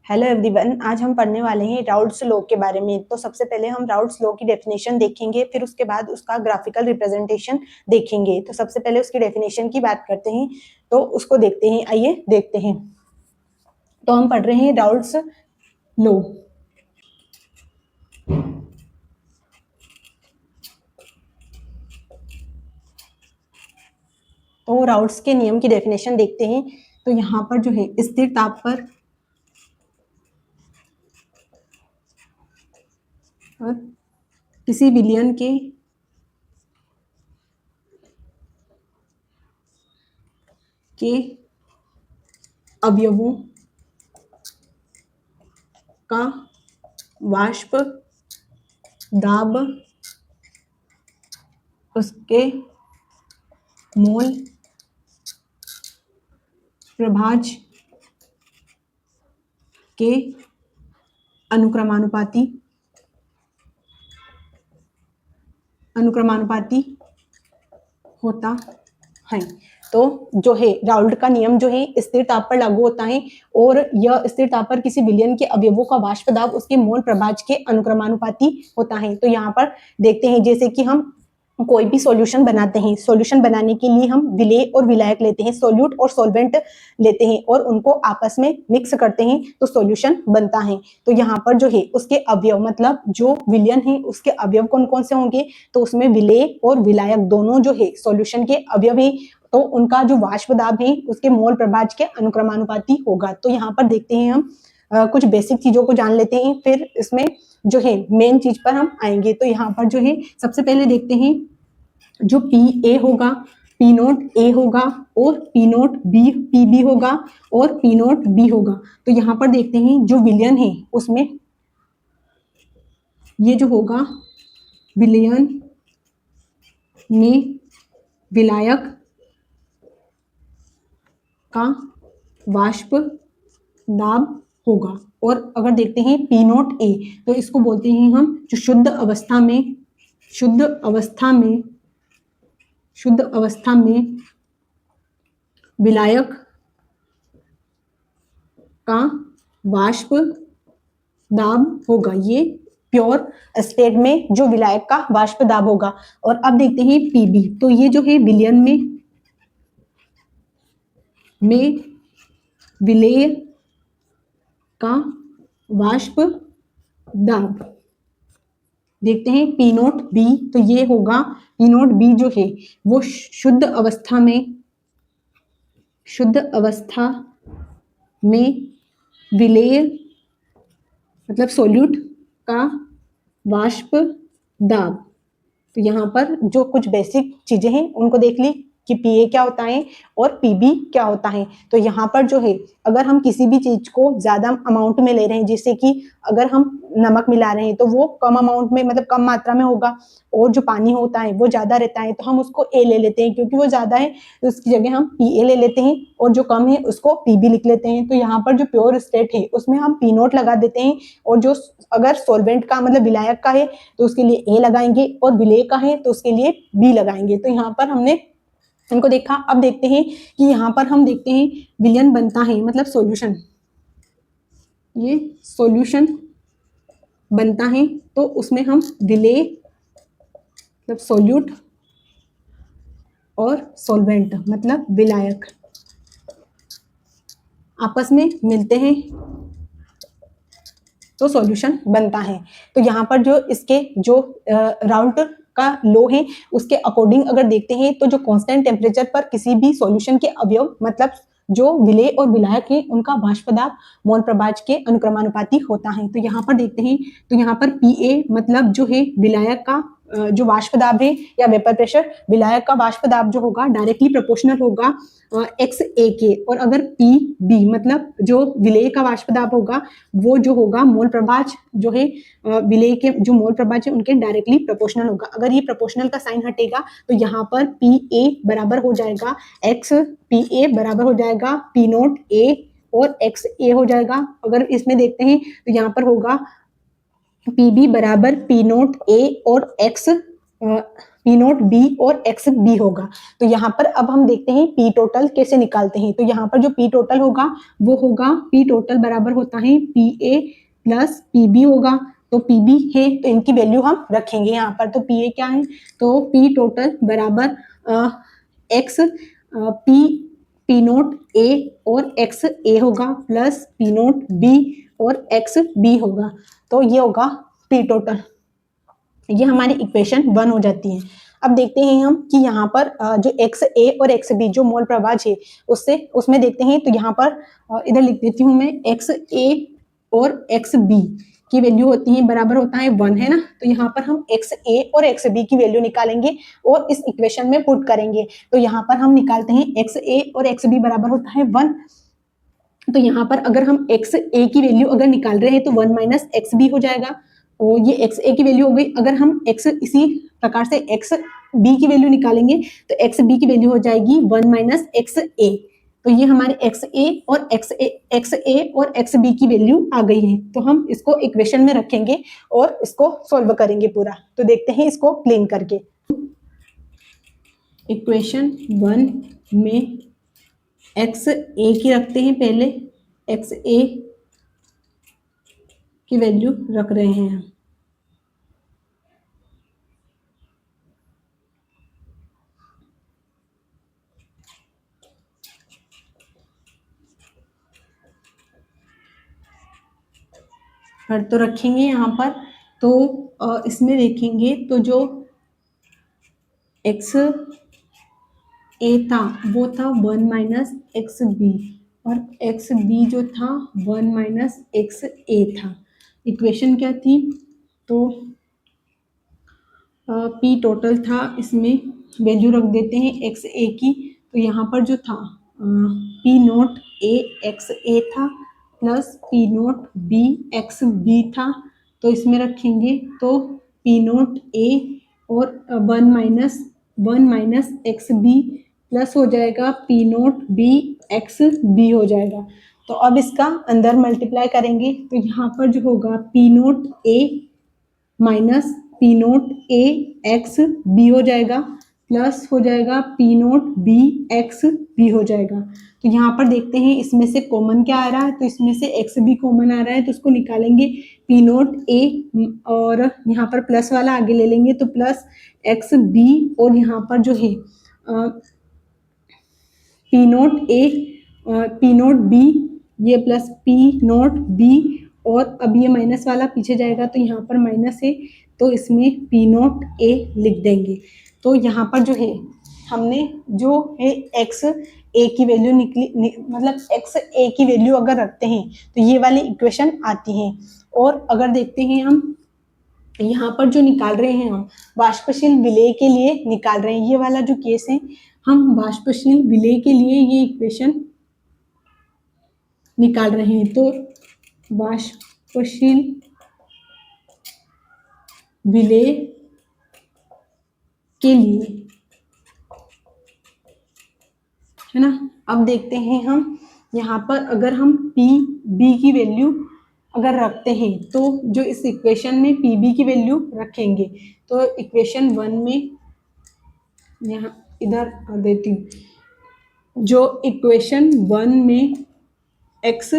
Hello everyone, आज हम पढ़ने वाले हैं राउल्ट्स लॉ के बारे में। तो सबसे पहले हम राउल्ट्स लॉ की डेफिनेशन देखेंगे, फिर उसके बाद उसका ग्राफिकल रिप्रेजेंटेशन देखेंगे। तो सबसे पहले उसकी डेफिनेशन की बात करते हैं, तो उसको देखते हैं। आइए देखते हैं। तो हम पढ़ रहे हैं राउल्ट्स लॉ। तो राउल्ट्स के नियम की डेफिनेशन देखते हैं। तो यहाँ पर जो है स्थिर ताप पर और किसी विलयन के अवयवों का वाष्प दाब उसके मोल प्रभाज के अनुक्रमानुपाती होता है। तो जो है राउल्ट का नियम जो है स्थिर ताप पर लागू होता है, और यह स्थिर ताप पर किसी विलयन के अवयवों का वाष्प दाब उसके मोल प्रभाज के अनुक्रमानुपाती होता है। तो यहाँ पर देखते हैं, जैसे कि हम कोई भी सॉल्यूशन बनाते हैं, सॉल्यूशन बनाने के लिए हम विलेय और विलायक लेते हैं, सोल्यूट और सॉल्वेंट लेते हैं, और उनको आपस में मिक्स करते हैं तो सॉल्यूशन बनता है। तो यहाँ पर जो है उसके अवयव, मतलब जो विलयन है उसके अवयव कौन कौन से होंगे, तो उसमें विलेय और विलायक दोनों जो है सॉल्यूशन के अवयव है, तो उनका जो वाष्प दाब है उसके मोल प्रभाज के अनुक्रमानुपाती होगा। तो यहाँ पर देखते हैं हम कुछ बेसिक चीजों को जान लेते हैं, फिर इसमें जो है मेन चीज पर हम आएंगे। तो यहाँ पर जो है सबसे पहले देखते हैं जो पी ए होगा, पी नोट ए होगा, और P note B, P B होगा, और पी नोट बी होगा। तो यहाँ पर देखते हैं जो विलयन है उसमें ये जो होगा विलयन में विलायक का वाष्प दाब होगा। और अगर देखते हैं पी नोट ए, तो इसको बोलते हैं हम जो शुद्ध अवस्था में विलायक का वाष्प दाब होगा। ये प्योर स्टेट में जो विलायक का वाष्प दाब होगा। और अब देखते हैं पीबी, तो ये जो है विलयन में विलेय का वाष्प दाब। देखते हैं पी नोट बी, तो ये होगा पी नोट बी जो है वो शुद्ध अवस्था में विलेय मतलब सोल्यूट का वाष्प दाब। तो यहाँ पर जो कुछ बेसिक चीजें हैं उनको देख ली कि पीए क्या होता है और पीबी क्या होता है। तो यहाँ पर जो है अगर हम किसी भी चीज को ज्यादा अमाउंट में ले रहे हैं, जैसे कि अगर हम नमक मिला रहे हैं तो वो कम अमाउंट में, मतलब कम मात्रा में होगा, और जो पानी होता है वो ज्यादा रहता है, तो हम उसको ए ले लेते हैं, क्योंकि वो ज्यादा है तो उसकी जगह हम पी ए ले लेते हैं, और जो कम है उसको पीबी लिख लेते हैं। तो यहाँ पर जो प्योर स्टेट है उसमें हम पी नोट लगा देते हैं, और जो अगर सॉल्वेंट का मतलब विलायक का है तो उसके लिए ए लगाएंगे, और विलेय का है तो उसके लिए बी लगाएंगे। तो यहाँ पर हमने इनको देखा। अब देखते हैं कि यहाँ पर हम देखते हैं विलयन बनता है, मतलब सॉल्यूशन, ये सॉल्यूशन बनता है, तो उसमें हम विलेय मतलब सोल्यूट और सॉल्वेंट मतलब विलायक आपस में मिलते हैं तो सॉल्यूशन बनता है। तो यहाँ पर जो इसके जो राउल्ट का लॉ है उसके अकॉर्डिंग अगर देखते हैं, तो जो कांस्टेंट टेम्परेचर पर किसी भी सॉल्यूशन के अवयव, मतलब जो विलेय और विलायक है, उनका वाष्प दाब मोल प्रभाज के अनुक्रमानुपाती होता है। तो यहाँ पर देखते हैं, तो यहाँ पर पी ए मतलब जो है विलायक का जो वाष्प दाब है या वेपर प्रेशर, विलायक का वाष्प दाब जो होगा डायरेक्टली प्रोपोर्शनल होगा एक्स ए के। और अगर पी बी मतलब जो विलेय का वाष्प दाब होगा वो जो होगा मोल प्रभाज जो है विलेय के जो मोल प्रभाज है उनके डायरेक्टली प्रोपोर्शनल होगा। अगर ये प्रोपोर्शनल का साइन हटेगा तो यहाँ पर पी ए बराबर हो जाएगा एक्स, पी ए बराबर हो जाएगा पी नोट ए और एक्स ए हो जाएगा। अगर इसमें देखते हैं तो यहाँ पर होगा पी बी बराबर पी नोट ए और एक्स पी नोट बी और एक्स बी होगा। तो यहाँ पर अब हम देखते हैं पी टोटल कैसे निकालते हैं। तो यहाँ पर जो पी टोटल होगा वो होगा पी टोटल बराबर होता है P A plus P B होगा। तो पी बी है तो इनकी वैल्यू हम रखेंगे यहाँ पर। तो पी ए क्या है, तो पी टोटल बराबर एक्स पी पी नोट ए और एक्स ए होगा प्लस पी नोट बी और एक्स बी होगा। तो ये होगा पी टोटल। ये हमारी इक्वेशन 1 हो जाती है। अब देखते हैं हम कि यहाँ पर जो एक्स ए और एक्स बी जो मोल प्रभाज है उससे उसमें देखते हैं। तो यहाँ पर इधर लिख देती हूँ मैं, एक्स ए और एक्स बी की वैल्यू होती है बराबर होता है 1, है ना। तो यहाँ पर हम एक्स ए और एक्स बी की वैल्यू निकालेंगे और इस इक्वेशन में पुट करेंगे। तो यहाँ पर हम निकालते हैं एक्स ए और एक्स बी बराबर होता है 1। तो यहाँ पर अगर हम एक्स ए की वैल्यू अगर निकाल रहे हैं तो 1 माइनस एक्स बी हो जाएगा। और ये एक्स ए की वैल्यू हो गई। अगर हम एक्स इसी प्रकार से एक्स बी की वैल्यू निकालेंगे तो एक्स बी की वैल्यू हो जाएगी 1 माइनस एक्स ए। तो ये हमारे एक्स ए और एक्स बी की वैल्यू आ गई है। तो हम इसको इक्वेशन में रखेंगे और इसको सॉल्व करेंगे पूरा। तो देखते हैं इसको प्लेन करके। इक्वेशन 1 में एक्स ए की रखते हैं पहले, एक्स ए की वैल्यू रख रहे हैं हम। पर तो रखेंगे यहाँ पर। तो इसमें देखेंगे तो जो एक्स ए था वो था 1 माइनस एक्स बी और एक्स बी जो था 1 माइनस एक्स ए था। इक्वेशन क्या थी, तो पी टोटल था, इसमें वैल्यू रख देते हैं एक्स ए की। तो यहाँ पर जो था P note A x A था plus P note B x B था। तो इसमें रखेंगे तो पी नोट ए और 1 माइनस एक्स बी प्लस हो जाएगा P note B x B हो जाएगा। तो अब इसका अंदर मल्टीप्लाई करेंगे तो यहाँ पर जो होगा P note A minus P note A x B हो जाएगा प्लस हो जाएगा P note B x B हो जाएगा। तो यहाँ पर देखते हैं इसमें से कॉमन क्या आ रहा है। तो इसमें से एक्स बी कॉमन आ रहा है तो उसको निकालेंगे पी नोट ए और यहाँ पर प्लस वाला आगे ले लेंगे तो प्लस एक्स बी और यहाँ पर जो है P note A P note B ये प्लस पी नोट बी और अब ये माइनस वाला पीछे जाएगा तो यहाँ पर माइनस है तो इसमें पी नोट ए लिख देंगे। तो यहाँ पर जो है हमने जो है एक्स ए की वैल्यू मतलब एक्स ए की वैल्यू अगर रखते हैं तो ये वाली इक्वेशन आती है। और अगर देखते हैं हम यहाँ पर जो निकाल रहे हैं हम वाष्पशील विलेय के लिए निकाल रहे हैं, ये वाला जो केस है हम वाष्पशील विलेय के लिए ये इक्वेशन निकाल रहे हैं। तो वाष्पशील विलेय के लिए, है ना। अब देखते हैं हम यहाँ पर अगर हम पी बी की वैल्यू अगर रखते हैं तो जो इस इक्वेशन में पी बी की वैल्यू रखेंगे तो इक्वेशन 1 में यहाँ इधर देती हूँ। जो इक्वेशन 1 में एक्स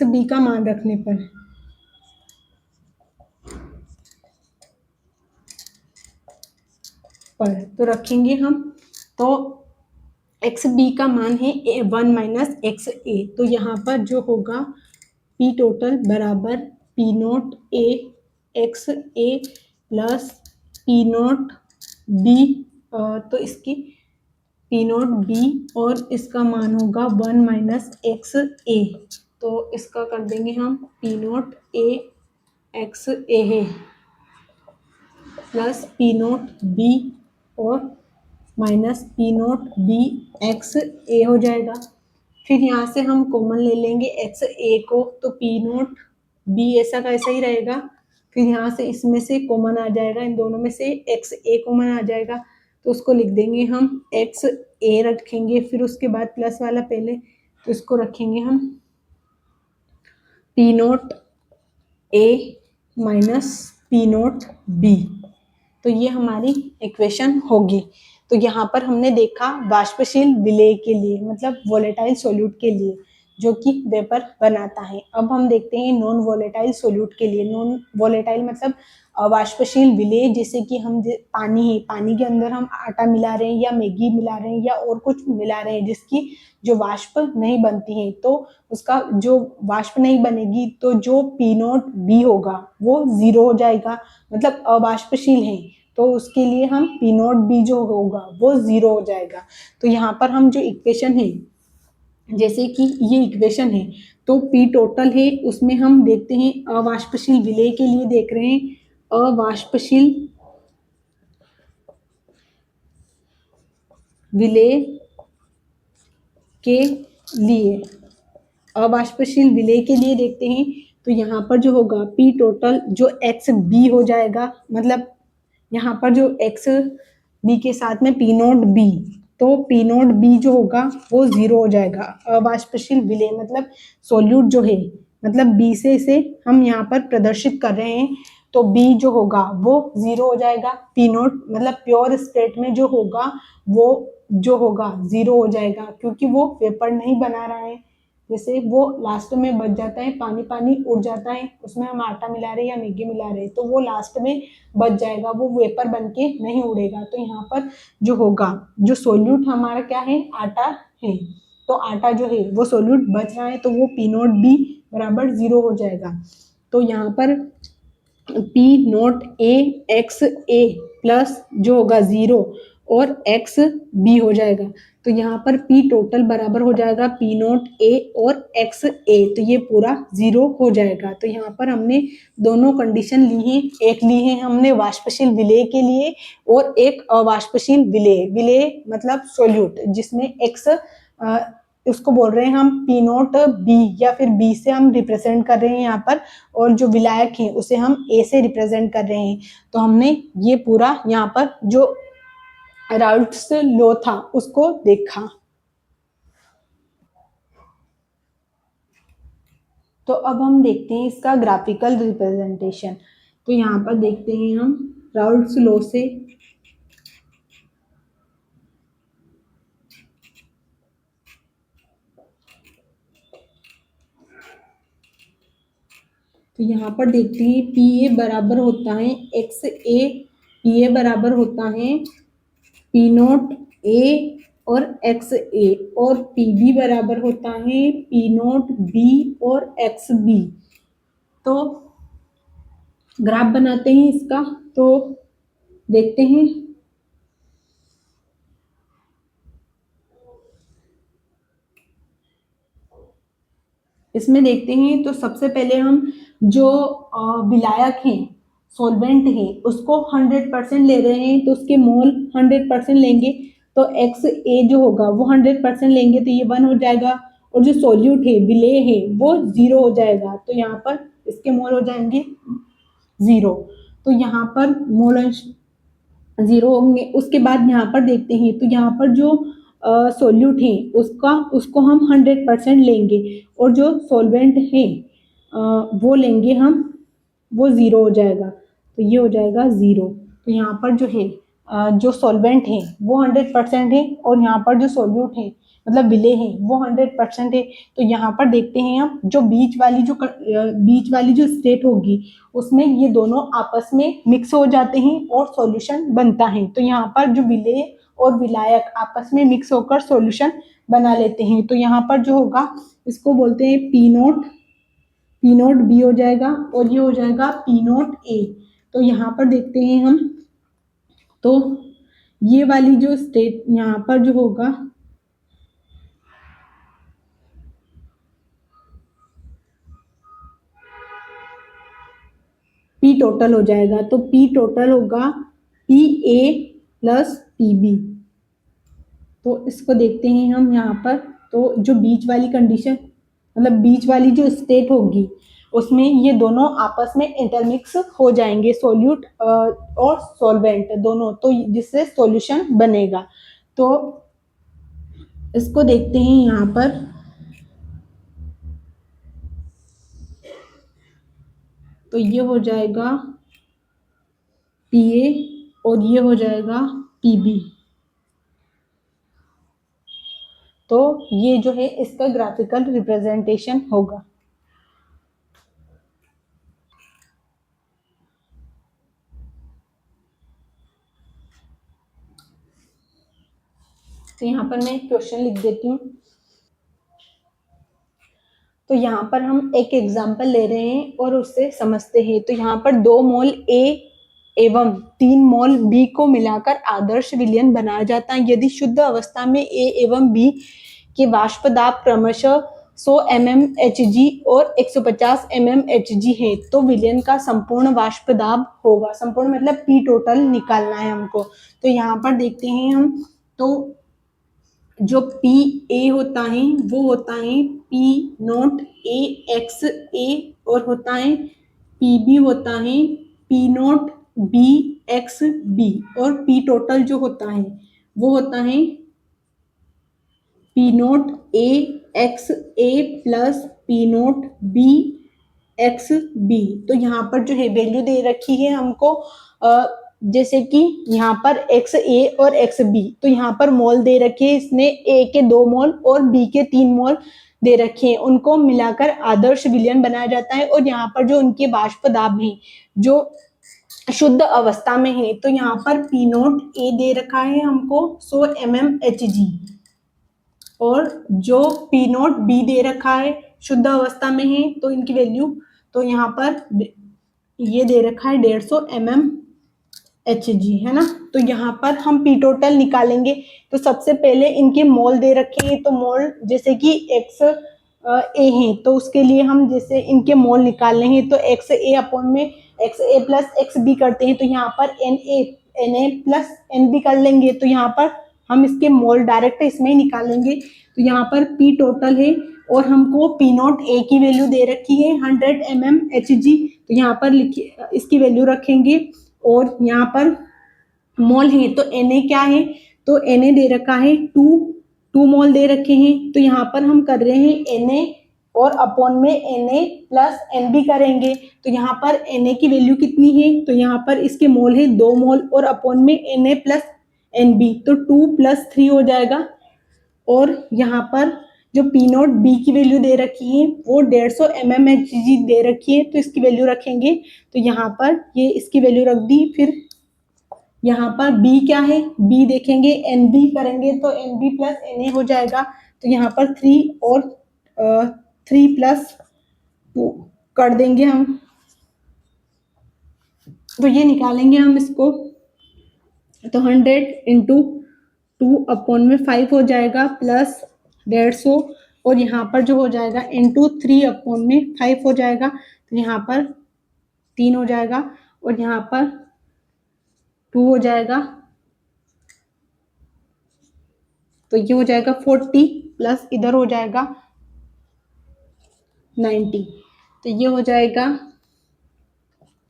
बी का मान रखने पर तो रखेंगे हम तो एक्स बी का मान है 1 माइनस एक्स ए। तो यहाँ पर जो होगा पी टोटल बराबर P note A x A plus P note B तो इसकी पी नोट बी और इसका मान होगा 1 माइनस एक्स ए। तो इसका कर देंगे हम P note A x A है प्लस पी नोट बी और minus P note B X A हो जाएगा। फिर यहाँ से हम कॉमन ले लेंगे एक्स ए को तो पी नोट बी ऐसा का ऐसा ही रहेगा। फिर यहाँ से इसमें से कॉमन आ जाएगा, इन दोनों में से एक्स ए कॉमन आ जाएगा तो उसको लिख देंगे हम एक्स ए रखेंगे। फिर उसके बाद प्लस वाला पहले तो इसको रखेंगे हम P note A minus P note B तो ये हमारी इक्वेशन होगी। तो यहाँ पर हमने देखा वाष्पशील विलेय के लिए मतलब वोलेटाइल सोल्यूट के लिए जो कि वेपर बनाता है। अब हम देखते हैं नॉन वोलेटाइल सोल्यूट के लिए। नॉन वोलेटाइल मतलब अवाष्पशील विलेय, जैसे कि हम पानी है, पानी के अंदर हम आटा मिला रहे हैं या मैगी मिला रहे हैं या और कुछ मिला रहे हैं जिसकी जो वाष्प नहीं बनती है, तो उसका जो वाष्प नहीं बनेगी तो जो पी नॉट बी होगा वो 0 हो जाएगा, मतलब अवाष्पशील है, तो उसके लिए हम पी नॉट बी जो होगा वो 0 हो जाएगा। तो यहाँ पर हम जो इक्वेशन है, जैसे कि ये इक्वेशन है, तो पी टोटल है, उसमें हम देखते हैं अवाष्पशील विलेय के लिए देख रहे हैं, अवाष्पशील विलेय के लिए, अवाष्पशील विलेय के लिए देखते हैं, तो यहाँ पर जो होगा पी टोटल जो एक्स बी हो जाएगा, मतलब यहाँ पर जो एक्स बी के साथ में पी नोट बी, तो पी नोट बी जो होगा वो 0 हो जाएगा। अवाष्पशील विलेय मतलब सोल्यूट जो है, मतलब बी से इसे हम यहाँ पर प्रदर्शित कर रहे हैं, तो बी जो होगा वो 0 हो जाएगा। पी नोट मतलब प्योर स्टेट में जो होगा वो जो होगा 0 हो जाएगा, क्योंकि वो वेपर नहीं बना रहा है। जैसे वो लास्ट में बच जाता है, पानी पानी उड़ जाता है, उसमें हम आटा मिला रहे हैं या मैगी मिला रहे हैं, तो वो लास्ट में बच जाएगा, वो वेपर बन के नहीं उड़ेगा। तो यहाँ पर जो होगा, जो सोल्यूट हमारा क्या है, आटा है, तो आटा जो है वो सोल्यूट बच रहा है, तो वो पी नोट बी बराबर 0 हो जाएगा। तो यहाँ पर P note A x A plus जो होगा 0 और एक्स बी हो जाएगा, तो यहाँ पर पी टोटल बराबर हो जाएगा पी नोट ए और एक्स ए, तो ये पूरा 0 हो जाएगा। तो यहाँ पर हमने दोनों कंडीशन ली हैं, एक ली है हमने वाष्पशील विलेय के लिए और एक अवाष्पशील विलेय। विलेय मतलब सोल्यूट जिसमें एक्स उसको बोल रहे हैं हम पी नोट बी, या फिर बी से हम रिप्रेजेंट कर रहे हैं यहाँ पर, और जो विलायक है उसे हम ए से रिप्रेजेंट कर रहे हैं। तो हमने ये पूरा यहाँ पर जो राउल्ट्स लॉ था उसको देखा। तो अब हम देखते हैं इसका ग्राफिकल रिप्रेजेंटेशन। तो यहाँ पर देखते हैं हम राउल्ट्स लॉ से, तो यहाँ पर देखते हैं पी ए बराबर होता है एक्स ए, पी ए बराबर होता है पी नोट ए और एक्स ए, और पी बी बराबर होता है पी नोट बी और एक्स बी। तो ग्राफ बनाते हैं इसका, तो देखते हैं। इसमें देखते हैं, तो सबसे पहले हम जो विलायक है, सॉल्वेंट है, उसको 100% ले रहे हैं, तो उसके मोल 100% लेंगे, तो एक्स ए जो होगा वो 100% लेंगे, तो ये 1 हो जाएगा, और जो सोल्यूट है विलेय है वो 0 हो जाएगा, तो यहाँ पर इसके मोल हो जाएंगे 0। तो यहाँ पर मोल 0 होंगे। उसके बाद यहाँ पर देखते हैं, तो यहाँ पर जो सोल्यूट है उसका उसको हम 100% लेंगे, और जो सॉल्वेंट है वो लेंगे हम, वो 0 हो जाएगा, तो ये हो जाएगा 0। तो यहाँ पर जो है जो सॉल्वेंट है वो 100% है, और यहाँ पर जो सोल्यूट है मतलब विलेय है वो 100% है। तो यहाँ पर देखते हैं हम जो बीच वाली जो स्टेट होगी उसमें ये दोनों आपस में मिक्स हो जाते हैं और सॉल्यूशन बनता है। तो यहाँ पर जो विलेय और विलायक आपस में मिक्स होकर सॉल्यूशन बना लेते हैं, तो यहाँ पर जो होगा इसको बोलते हैं पी नोट बी हो जाएगा, और ये हो जाएगा पी नोट ए। तो यहाँ पर देखते हैं हम, तो ये वाली जो स्टेट यहाँ पर जो होगा पी टोटल हो जाएगा, तो पी टोटल होगा P A plus P B. तो इसको देखते हैं हम यहाँ पर, तो जो बीच वाली कंडीशन मतलब बीच वाली जो स्टेट होगी उसमें ये दोनों आपस में इंटरमिक्स हो जाएंगे, सोल्यूट और सॉल्वेंट दोनों, तो जिससे सॉल्यूशन बनेगा। तो इसको देखते हैं यहाँ पर, तो ये हो जाएगा पी ए और ये हो जाएगा पीबी। तो ये जो है इसका ग्राफिकल रिप्रेजेंटेशन होगा। तो यहाँ पर मैं क्वेश्चन लिख देती हूँ। तो यहाँ पर हम एक एग्जाम्पल ले रहे हैं और उससे समझते हैं। तो यहाँ पर 2 मोल ए एवं 3 मोल बी को मिलाकर आदर्श विलयन बनाया जाता है यदि शुद्ध अवस्था में ए एवं बी के वाष्प दाब क्रमशः 100 mmHg और 150 mmHg है तो विलयन का संपूर्ण वाष्प दाब होगा। संपूर्ण मतलब पी टोटल निकालना है हमको। तो यहाँ पर देखते हैं हम। तो जो पी ए होता है वो होता है P note A x A और होता है पी बी होता है P note B x B और पी टोटल जो होता है वो होता है P note A x A plus P note B x B. तो यहाँ पर जो है वैल्यू दे रखी है हमको जैसे कि यहाँ पर एक्स ए और एक्स बी। तो यहाँ पर मोल दे रखे हैं इसने ए के 2 मोल और बी के 3 मोल दे रखे हैं। उनको मिलाकर आदर्श विलयन बनाया जाता है और यहाँ पर जो उनके वाष्प दाब है जो शुद्ध अवस्था में है तो यहाँ पर पी नोट ए दे रखा है हमको 100 mmHg और जो पी नोट बी दे रखा है शुद्ध अवस्था में है तो इनकी वैल्यू तो यहाँ पर ये दे रखा है 150 mmHg है ना। तो यहाँ पर हम पी टोटल निकालेंगे। तो सबसे पहले इनके मोल दे रखे हैं। तो मोल जैसे कि एक्स ए है तो उसके लिए हम जैसे इनके मोल निकालने हैं तो एक्स ए अपॉन में X A plus X B करते हैं। तो यहाँ पर N A plus N B कर लेंगे। तो यहाँ पर हम इसके मोल डायरेक्ट इसमें ही निकालेंगे। तो यहाँ पर पी टोटल है और हमको पी नोट ए की वैल्यू दे रखी है 100 mmHg। तो यहाँ पर लिखिए इसकी वैल्यू रखेंगे और यहाँ पर मोल है तो Na क्या है तो Na दे रखा है 2 मोल दे रखे हैं। तो यहाँ पर हम कर रहे हैं Na और अपॉन में Na प्लस Nb करेंगे। तो यहाँ पर Na की वैल्यू कितनी है तो यहाँ पर इसके मोल है 2 मोल और अपॉन में Na प्लस Nb तो 2 + 3 हो जाएगा। और यहाँ पर जो पी नोट बी की वैल्यू दे रखी है वो 150 mmHg दे रखी है तो इसकी वैल्यू रखेंगे। तो यहाँ पर ये इसकी वैल्यू रख दी। फिर यहाँ पर बी क्या है बी देखेंगे एन बी करेंगे तो N B plus N A हो जाएगा। तो यहाँ पर 3 और 3 + 2 कर देंगे हम। तो ये निकालेंगे हम इसको। तो 100 × 2 अपॉन में 5 हो जाएगा प्लस 150 और यहाँ पर जो हो जाएगा × 3 अपॉन में 5 हो जाएगा। तो यहाँ पर 3 हो जाएगा और यहाँ पर 2 हो जाएगा। तो ये हो जाएगा 40 प्लस इधर हो जाएगा 90। तो ये हो जाएगा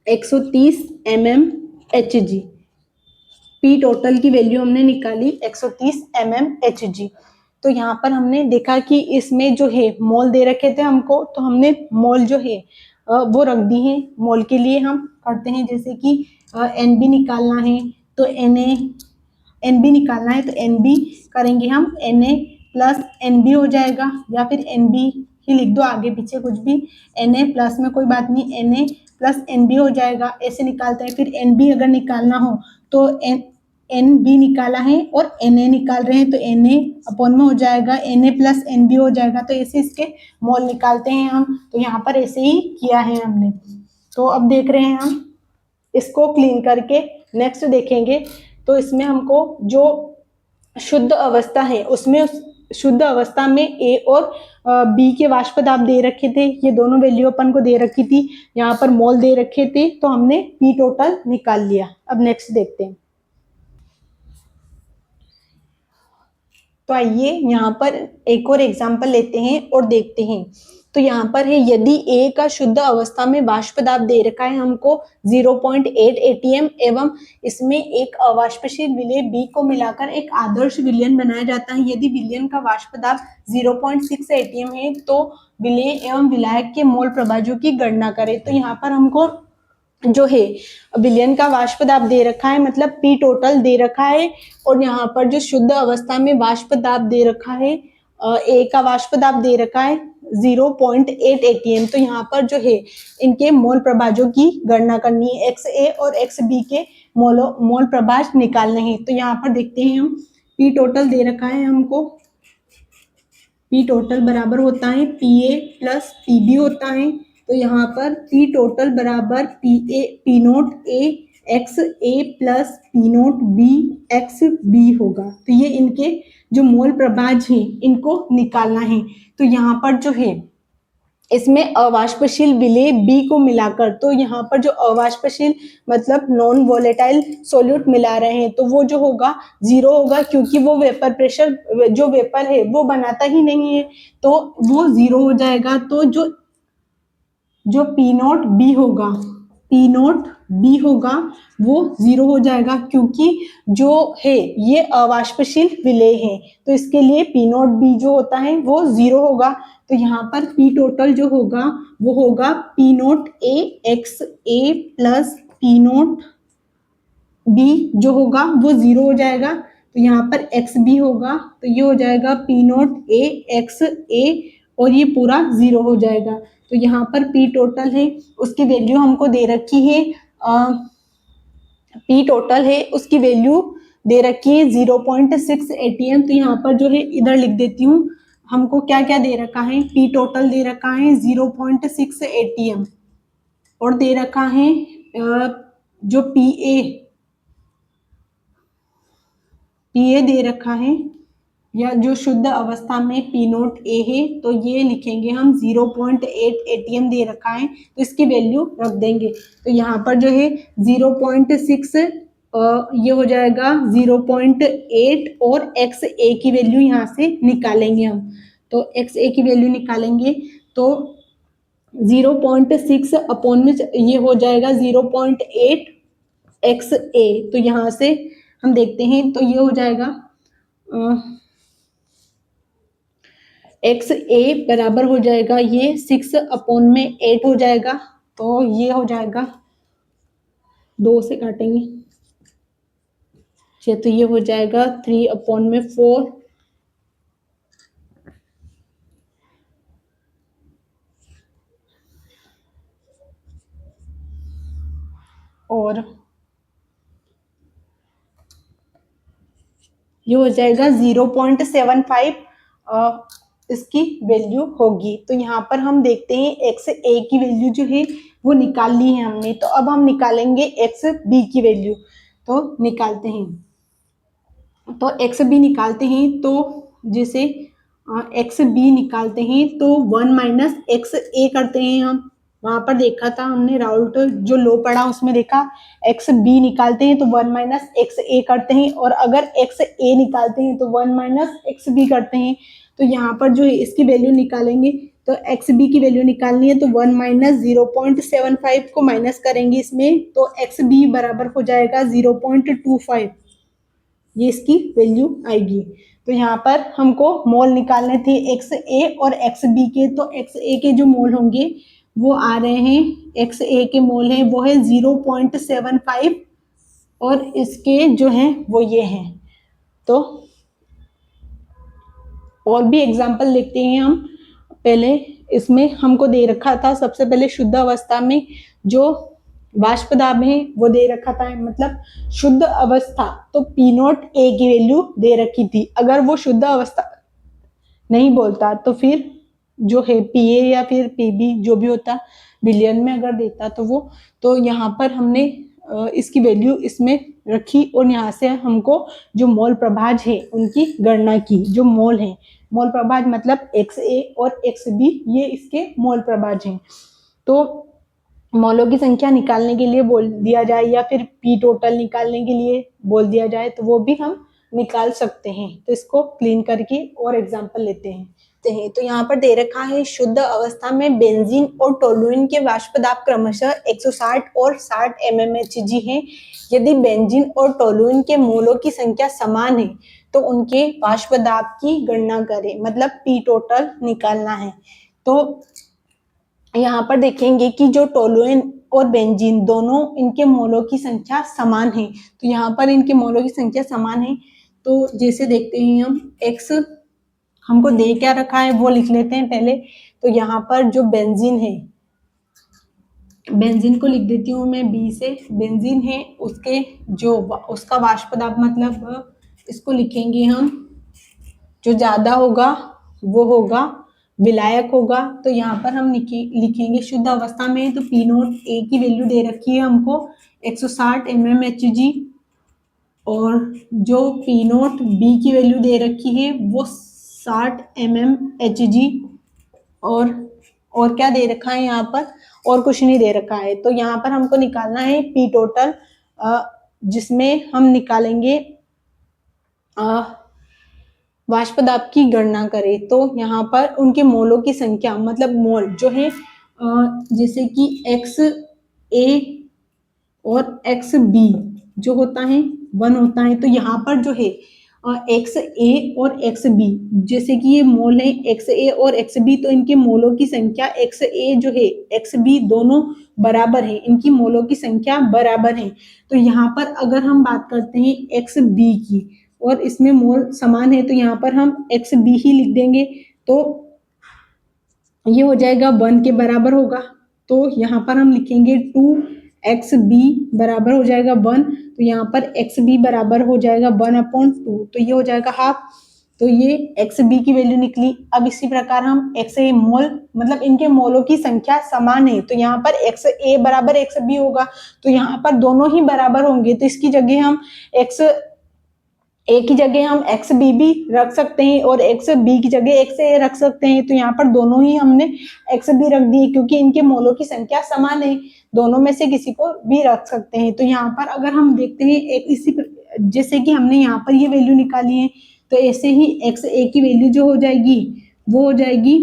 130 mmHg। पी टोटल की वैल्यू हमने निकाली 130 mmHg। तो यहाँ पर हमने देखा कि इसमें जो है मोल दे रखे थे हमको तो हमने मोल जो है वो रख दी है। मोल के लिए हम करते हैं जैसे कि एन बी निकालना है तो एन बी निकालना है तो एन बी करेंगे हम N A plus N B हो जाएगा या फिर एन बी ही लिख दो आगे पीछे कुछ भी। एन ए प्लस में कोई बात नहीं N A plus N B हो जाएगा ऐसे निकालते हैं। फिर एन बी अगर निकालना हो तो एन बी निकाला है और एन ए निकाल रहे हैं तो एन ए अपॉन में हो जाएगा N A plus N B हो जाएगा। तो ऐसे इसके मोल निकालते हैं हम। तो यहाँ पर ऐसे ही किया है हमने। तो अब देख रहे हैं हम इसको क्लीन करके नेक्स्ट देखेंगे। तो इसमें हमको जो शुद्ध अवस्था है उसमें शुद्ध अवस्था में ए और बी के वाष्प दाब दे रखे थे। ये दोनों वैल्यू अपन को दे रखी थी। यहाँ पर मोल दे रखे थे तो हमने पी टोटल निकाल लिया। अब नेक्स्ट देखते हैं। तो आइए यहाँ पर एक और एग्जाम्पल लेते हैं और देखते हैं। तो यहाँ पर है यदि ए का शुद्ध अवस्था में वाष्प दाब दे रखा है हमको 0.8 atm एवं इसमें एक अवाष्पशील विलेय बी को मिलाकर एक आदर्श विलयन बनाया जाता है। यदि विलयन का वाष्प दाब 0.6 atm है तो विलेय एवं विलायक के मोल प्रभाजों की गणना करें। तो यहाँ पर हमको जो है विलयन का वाष्प दाब दे रखा है, मतलब पी टोटल दे रखा है, और यहाँ पर जो शुद्ध अवस्था में वाष्प दाब दे रखा है, ए का वाष्प दाब दे रखा है 0.8 atm। तो यहाँ पर जो है इनके मोल प्रभाजों की गणना करनी है, एक्स ए और एक्स बी के मोल प्रभाज निकालने हैं। तो यहाँ पर देखते हैं हम, पी टोटल दे रखा है हमको, पी टोटल बराबर होता है P A plus P B होता है। तो यहाँ पर पी टोटल बराबर P note A x A plus P note B x B होगा। तो ये इनके जो मोल प्रभाज हैं इनको निकालना है। तो यहाँ पर जो है इसमें अवाष्पशील विलेय बी को मिलाकर, तो यहाँ पर जो अवाष्पशील मतलब नॉन वोलेटाइल सोल्यूट मिला रहे हैं, तो वो जो होगा 0 होगा, क्योंकि वो वेपर प्रेशर जो वेपर है वो बनाता ही नहीं है, तो वो 0 हो जाएगा। तो जो पी नोट बी होगा, पी नोट बी होगा वो 0 हो जाएगा, क्योंकि जो है ये अवाष्पशील विलेय है, तो इसके लिए पी नोट बी जो होता है वो 0 होगा। तो यहाँ पर पी टोटल जो होगा वो होगा P note A x A plus P note B जो होगा वो 0 हो जाएगा। तो यहाँ पर एक्स बी होगा, तो ये हो जाएगा P note A x A, और ये पूरा 0 हो जाएगा। तो यहाँ पर पी टोटल है उसकी वैल्यू हमको दे रखी है, पी टोटल है उसकी वैल्यू दे रखी है 0.6 atm। तो यहाँ पर जो है इधर लिख देती हूँ, हमको क्या क्या दे रखा है, पी टोटल दे रखा है 0.6 atm, और दे रखा है जो पी ए दे रखा है, या जो शुद्ध अवस्था में पी नोट ए है, तो ये लिखेंगे हम 0.8 atm दे रखा है, तो इसकी वैल्यू रख देंगे। तो यहाँ पर जो है 0.6 ये हो जाएगा 0.8, और एक्स ए की वैल्यू यहाँ से निकालेंगे हम। तो एक्स ए की वैल्यू निकालेंगे तो 0.6 अपॉन में ये हो जाएगा 0.8 एक्स ए। तो यहाँ से हम देखते हैं, तो ये हो जाएगा एक्स ए बराबर हो जाएगा ये 6 अपॉन में 8 हो जाएगा, तो ये हो जाएगा 2 से काटेंगे, तो ये हो जाएगा 3 अपॉन में 4, और ये हो जाएगा 0.75 इसकी वैल्यू होगी। तो यहाँ पर हम देखते हैं एक्स ए की वैल्यू जो है वो निकाल ली है हमने, तो अब हम निकालेंगे एक्स बी की वैल्यू। तो निकालते हैं, तो एक्स बी निकालते हैं, तो जैसे एक्स बी निकालते हैं तो 1 माइनस एक्स ए करते हैं हम, वहां पर देखा था हमने राउल्ट जो लो पढ़ा उसमें देखा, एक्स बी निकालते हैं तो 1 माइनस एक्स ए करते हैं, और अगर एक्स ए निकालते हैं तो 1 माइनस एक्स बी करते हैं। तो यहाँ पर जो है इसकी वैल्यू निकालेंगे, तो एक्स बी की वैल्यू निकालनी है, तो 1 माइनस 0.75 को माइनस करेंगे इसमें, तो एक्स बी बराबर हो जाएगा 0.25, ये इसकी वैल्यू आएगी। तो यहाँ पर हमको मोल निकालने थे एक्स ए और एक्स बी के, तो एक्स ए के जो मोल होंगे वो आ रहे हैं, एक्स ए के मोल हैं वो है 0.75, और इसके जो हैं वो ये हैं। तो और भी एग्जाम्पल देखते हैं हम। पहले इसमें हमको दे रखा था सबसे पहले शुद्ध अवस्था में जो वाष्प दाब है वो दे रखा था, मतलब शुद्ध अवस्था, तो पी नोट ए की वैल्यू दे रखी थी। अगर वो शुद्ध अवस्था नहीं बोलता तो फिर जो है पी ए या फिर पी बी जो भी होता बिलियन में अगर देता तो वो, तो यहाँ पर हमने इसकी वैल्यू इसमें रखी, और यहाँ से हमको जो मोल प्रभाज है उनकी गणना की, जो मोल है, मोल प्रभाज मतलब एक्स ए और एक्स बी, ये इसके मोल प्रभाज हैं। तो मौलों की संख्या निकालने के लिए बोल दिया जाए या फिर पी टोटल निकालने के लिए बोल दिया जाए तो वो भी हम निकाल सकते हैं। तो इसको क्लीन करके और एग्जांपल लेते हैं। तो यहाँ पर दे रखा है शुद्ध अवस्था में बेंजीन और टोलुइन के वाष्प दाब क्रमशः 160 और 60 mmHg हैं। यदि बेंजीन और टोलुइन के मोलों की संख्या समान है तो उनके वाष्प दाब की गणना करें, मतलब पी टोटल निकालना है। तो यहाँ पर देखेंगे कि जो टोलुइन और बेंजीन दोनों इनके मोलों की संख्या समान है। तो यहाँ पर इनके मोलों की संख्या समान है। तो जैसे देखते हैं हम x हमको दे क्या रखा है वो लिख लेते हैं पहले। तो यहाँ पर जो बेंजीन है, बेंजीन को लिख देती हूँ मैं बी से। बेंजीन है उसके जो उसका वाष्प दाब मतलब इसको लिखेंगे हम, जो ज्यादा होगा वो होगा विलायक होगा। तो यहाँ पर हम लिखेंगे शुद्ध अवस्था में। तो पी नोट ए की वैल्यू दे रखी है हमको 160 mmHg, और जो पी नोट बी की वैल्यू दे रखी है वो 60 mmHg। और क्या दे रखा है यहाँ पर, और कुछ नहीं दे रखा है। तो यहाँ पर हमको निकालना है पी टोटल, जिसमें हम निकालेंगे वाष्प दाब की गणना करें। तो यहाँ पर उनके मोलों की संख्या मतलब मोल जो है, जैसे कि एक्स ए और एक्स बी जो होता है 1 होता है। तो यहाँ पर जो है एक्स ए और एक्स बी, जैसे कि ये मोल है एक्स ए और एक्स बी, तो इनके मोलों की संख्या एक्स ए जो है एक्स बी दोनों बराबर है, इनकी मोलों की संख्या बराबर है। तो यहाँ पर अगर हम बात करते हैं एक्स बी की और इसमें मोल समान है, तो यहाँ पर हम एक्स बी ही लिख देंगे। तो ये हो जाएगा 1 के बराबर होगा। तो यहाँ पर हम लिखेंगे 2xb बराबर हो जाएगा 1। तो यहाँ पर xb बराबर हो जाएगा 1/2, तो ये हो जाएगा हाफ। तो ये xb की वैल्यू निकली। अब इसी प्रकार हम xa मोल मतलब इनके मोलों की संख्या समान है, तो यहाँ पर xa बराबर xb होगा। तो यहाँ पर दोनों ही बराबर होंगे, तो इसकी जगह हम x ए की जगह हम एक्स बी भी रख सकते हैं और एक्स बी की जगह एक्स ए रख सकते हैं। तो यहाँ पर दोनों ही हमने एक्स बी रख दिए क्योंकि इनके मोलों की संख्या समान है, दोनों में से किसी को भी रख सकते हैं। तो यहाँ पर अगर हम देखते हैं एक इसी जैसे कि हमने यहाँ पर ये वैल्यू निकाली है, तो ऐसे ही एक्स ए की वैल्यू जो हो जाएगी वो हो जाएगी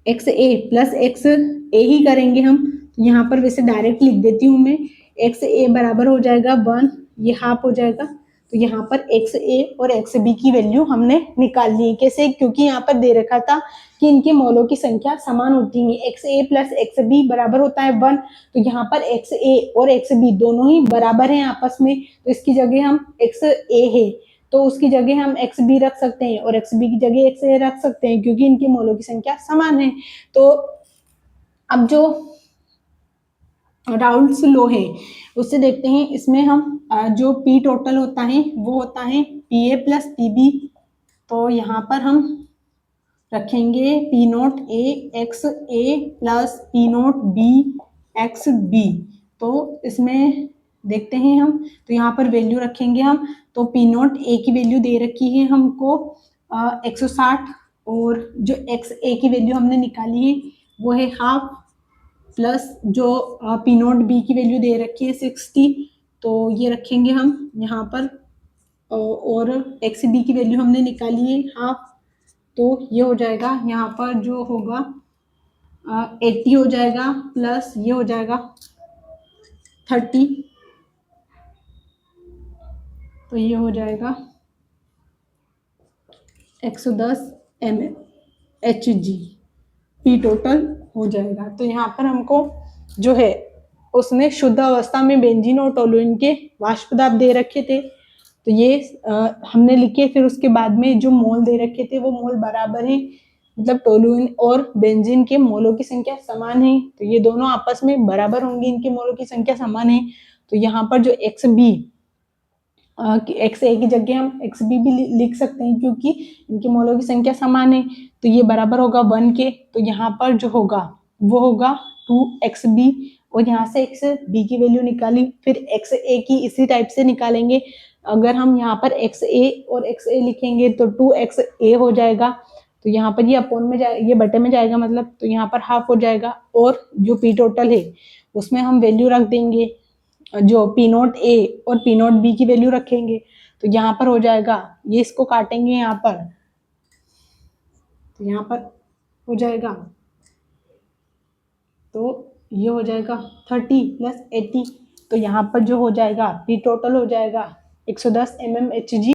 एक्स ए प्लस एक्स ए ही करेंगे हम। यहाँ पर वैसे डायरेक्ट लिख देती हूँ मैं, एक्स ए बराबर हो जाएगा 1, ये हाफ हो जाएगा। तो यहाँ पर एक्स ए और एक्स बी की वैल्यू हमने निकाल ली। कैसे, क्योंकि यहाँ पर दे रखा था कि इनके मोलों की संख्या समान होती है, x A plus X B बराबर होता है 1। तो यहाँ पर एक्स ए और एक्स बी दोनों ही बराबर हैं आपस में, तो इसकी जगह हम एक्स ए है तो उसकी जगह हम एक्स बी रख सकते हैं और एक्स बी की जगह एक्स ए रख सकते हैं क्योंकि इनके मोलों की संख्या समान है। तो अब जो राउल्स लॉ है उससे देखते हैं, इसमें हम जो पी टोटल होता है वो होता है P A plus P B. तो यहाँ पर हम रखेंगे P note A x A plus P note B x B. तो इसमें देखते हैं हम, तो यहाँ पर वैल्यू रखेंगे हम। तो पी नोट ए की वैल्यू दे रखी है हमको 160, और जो एक्स ए की वैल्यू हमने निकाली है वो है हाफ, प्लस जो पी नोट बी की वैल्यू दे रखी है 60। तो ये रखेंगे हम यहाँ पर, और एक्स बी की वैल्यू हमने निकाली है हाफ। तो ये हो जाएगा यहाँ पर जो होगा 80 हो जाएगा, प्लस ये हो जाएगा 30। तो ये हो जाएगा 110 mmHg पी टोटल हो जाएगा। तो यहाँ पर हमको जो है उसने शुद्ध अवस्था में बेंजीन और टोलुइन के वाष्प दाब दे रखे थे, तो ये हमने लिखे। फिर उसके बाद में जो मोल दे रखे थे वो मोल बराबर है, मतलब टोलुइन और बेंजीन के मोलों की संख्या समान है, तो ये दोनों आपस में बराबर होंगे, इनके मोलों की संख्या समान है। तो यहाँ पर जो एक्स बी एक्स ए की जगह हम एक्स बी भी लिख सकते हैं क्योंकि इनके मोलों की संख्या समान है। तो ये बराबर होगा 1 के। तो यहाँ पर जो होगा वो होगा 2xb, और यहाँ से एक्स बी की वैल्यू निकाली, फिर एक्स ए की इसी टाइप से निकालेंगे। अगर हम यहाँ पर एक्स ए और एक्स ए लिखेंगे तो 2xa हो जाएगा। तो यहाँ पर ये अपोन में ये बटे में जाएगा मतलब, तो यहाँ पर हाफ हो जाएगा। और जो पी टोटल है उसमें हम वैल्यू रख देंगे, जो पी नोट ए और पी नोट बी की वैल्यू रखेंगे। तो यहाँ पर हो जाएगा, ये इसको काटेंगे यहाँ पर, तो यहाँ पर हो जाएगा, तो ये हो जाएगा 30 + 80। तो यहाँ पर जो हो जाएगा पी टोटल हो जाएगा 110 mmHg